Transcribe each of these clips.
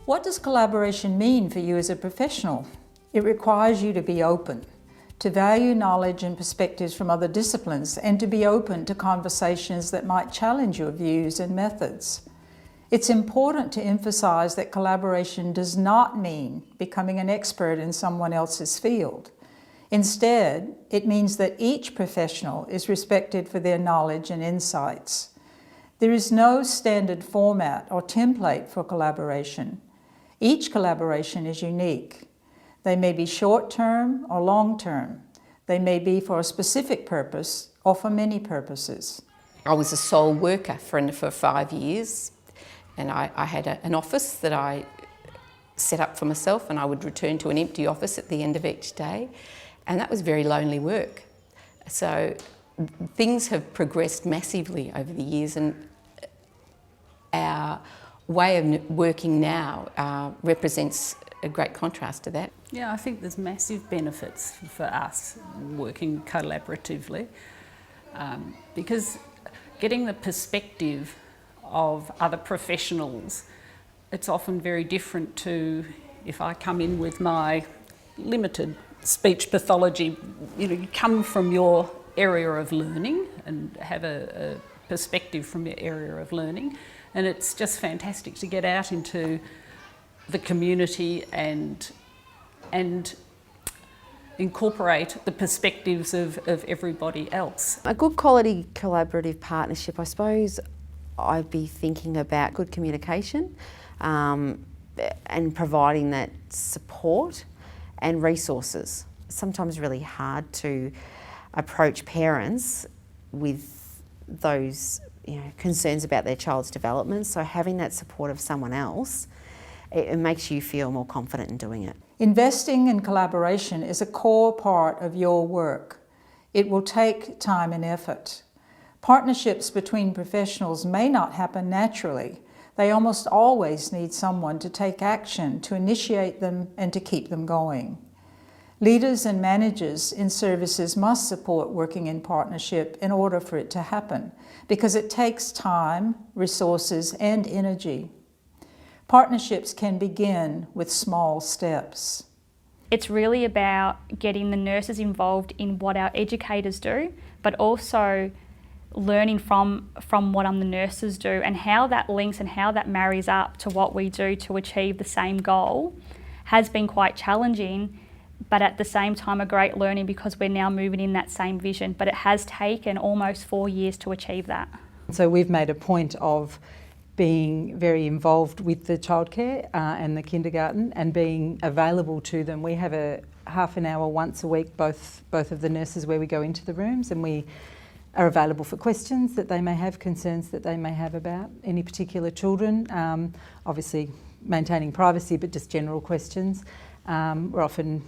What does collaboration mean for you as a professional? It requires you to be open, to value knowledge and perspectives from other disciplines, and to be open to conversations that might challenge your views and methods. It's important to emphasize that collaboration does not mean becoming an expert in someone else's field. Instead, it means that each professional is respected for their knowledge and insights. There is no standard format or template for collaboration. Each collaboration is unique. They may be short-term or long-term. They may be for a specific purpose or for many purposes. I was a sole worker for 5 years, and I had an office that I set up for myself, and I would return to an empty office at the end of each day, and that was very lonely work. So things have progressed massively over the years, and our way of working now represents a great contrast to that. Yeah, I think there's massive benefits for us working collaboratively because getting the perspective of other professionals, it's often very different to if I come in with my limited speech pathology. You come from your area of learning and have a perspective from your area of learning, and it's just fantastic to get out into the community and incorporate the perspectives of everybody else. A good quality collaborative partnership, I suppose I'd be thinking about good communication and providing that support and resources. Sometimes really hard to approach parents with those concerns about their child's development, so having that support of someone else, it makes you feel more confident in doing it. Investing in collaboration is a core part of your work. It will take time and effort. Partnerships between professionals may not happen naturally. They almost always need someone to take action, to initiate them, and to keep them going. Leaders and managers in services must support working in partnership in order for it to happen, because it takes time, resources, and energy. Partnerships can begin with small steps. It's really about getting the nurses involved in what our educators do, but also learning from what the nurses do and how that links and how that marries up to what we do to achieve the same goal has been quite challenging, but at the same time a great learning because we're now moving in that same vision. But it has taken almost 4 years to achieve that. So we've made a point of being very involved with the childcare and the kindergarten and being available to them. We have a half an hour once a week, both of the nurses, where we go into the rooms and we are available for questions that they may have, concerns that they may have about any particular children. Obviously maintaining privacy, but just general questions. We're often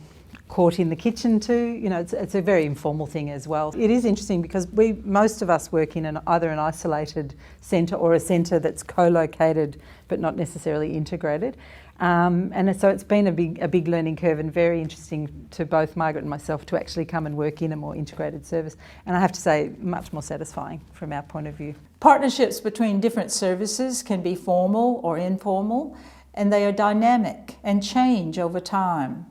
caught in the kitchen too. It's a very informal thing as well. It is interesting because most of us work in either an isolated centre or a centre that's co-located but not necessarily integrated. And so it's been a big learning curve and very interesting to both Margaret and myself to actually come and work in a more integrated service. And I have to say, much more satisfying from our point of view. Partnerships between different services can be formal or informal, and they are dynamic and change over time.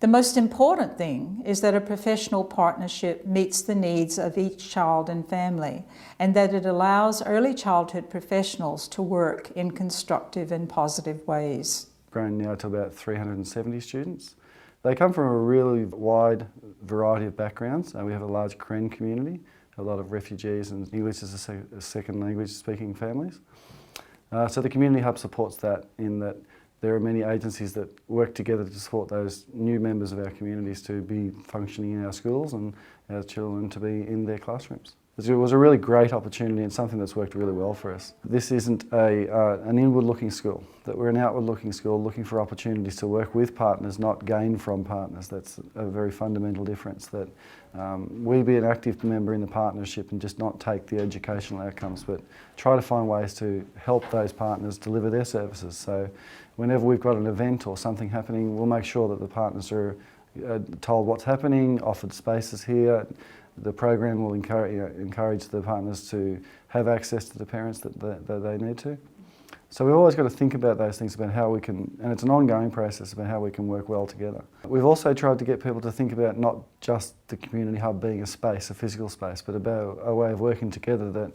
The most important thing is that a professional partnership meets the needs of each child and family, and that it allows early childhood professionals to work in constructive and positive ways. Grown now to about 370 students. They come from a really wide variety of backgrounds. We have a large Karen community, a lot of refugees and English as a second language speaking families. So the Community Hub supports that in that there are many agencies that work together to support those new members of our communities to be functioning in our schools and our children to be in their classrooms. It was a really great opportunity and something that's worked really well for us. This isn't an inward-looking school, that we're an outward-looking school looking for opportunities to work with partners, not gain from partners. That's a very fundamental difference, that we be an active member in the partnership and just not take the educational outcomes, but try to find ways to help those partners deliver their services. So whenever we've got an event or something happening, we'll make sure that the partners are told what's happening, offered spaces here. The program will encourage the partners to have access to the parents that they need to. So we've always got to think about those things, about how we can, and it's an ongoing process about how we can work well together. We've also tried to get people to think about not just the community hub being a space, a physical space, but about a way of working together that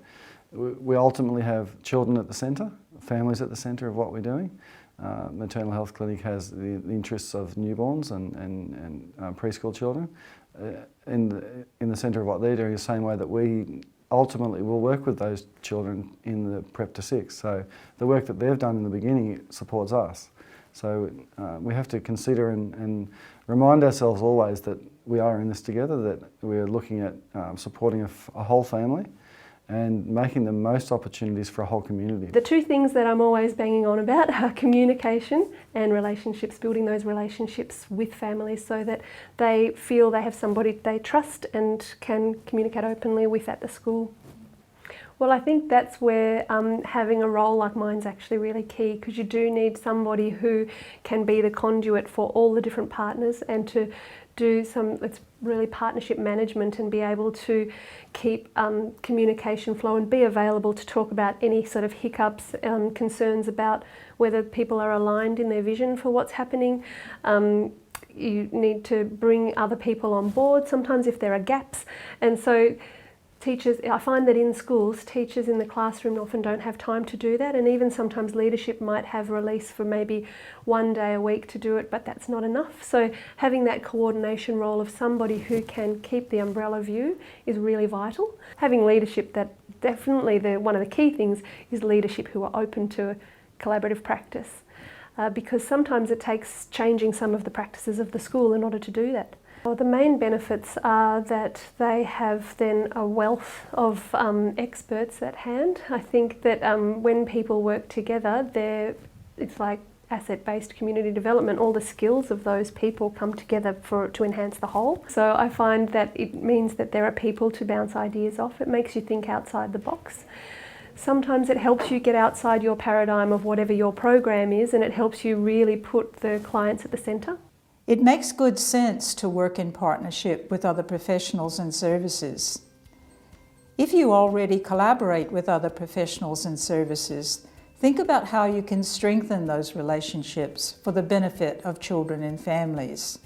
we ultimately have children at the centre, families at the centre of what we're doing. Maternal Health Clinic has the interests of newborns and preschool children in the centre of what they're doing, the same way that we ultimately will work with those children in the Prep to 6. So the work that they've done in the beginning supports us. So we have to consider and remind ourselves always that we are in this together, that we're looking at supporting a whole family and making the most opportunities for a whole community. The two things that I'm always banging on about are communication and relationships, building those relationships with families so that they feel they have somebody they trust and can communicate openly with at the school. Well, I think that's where having a role like mine's actually really key, because you do need somebody who can be the conduit for all the different partners and to do it's really partnership management and be able to keep communication flow and be available to talk about any sort of hiccups, concerns about whether people are aligned in their vision for what's happening. You need to bring other people on board sometimes if there are gaps, and so teachers, I find that in schools, teachers in the classroom often don't have time to do that, and even sometimes leadership might have release for maybe one day a week to do it, but that's not enough. So having that coordination role of somebody who can keep the umbrella view is really vital. Having leadership, that definitely one of the key things is leadership who are open to collaborative practice, because sometimes it takes changing some of the practices of the school in order to do that. Well, the main benefits are that they have then a wealth of experts at hand. I think that when people work together, it's like asset-based community development. All the skills of those people come together to enhance the whole. So I find that it means that there are people to bounce ideas off. It makes you think outside the box. Sometimes it helps you get outside your paradigm of whatever your program is, and it helps you really put the clients at the centre. It makes good sense to work in partnership with other professionals and services. If you already collaborate with other professionals and services, think about how you can strengthen those relationships for the benefit of children and families.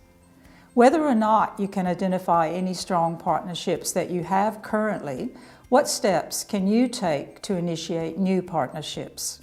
Whether or not you can identify any strong partnerships that you have currently, what steps can you take to initiate new partnerships?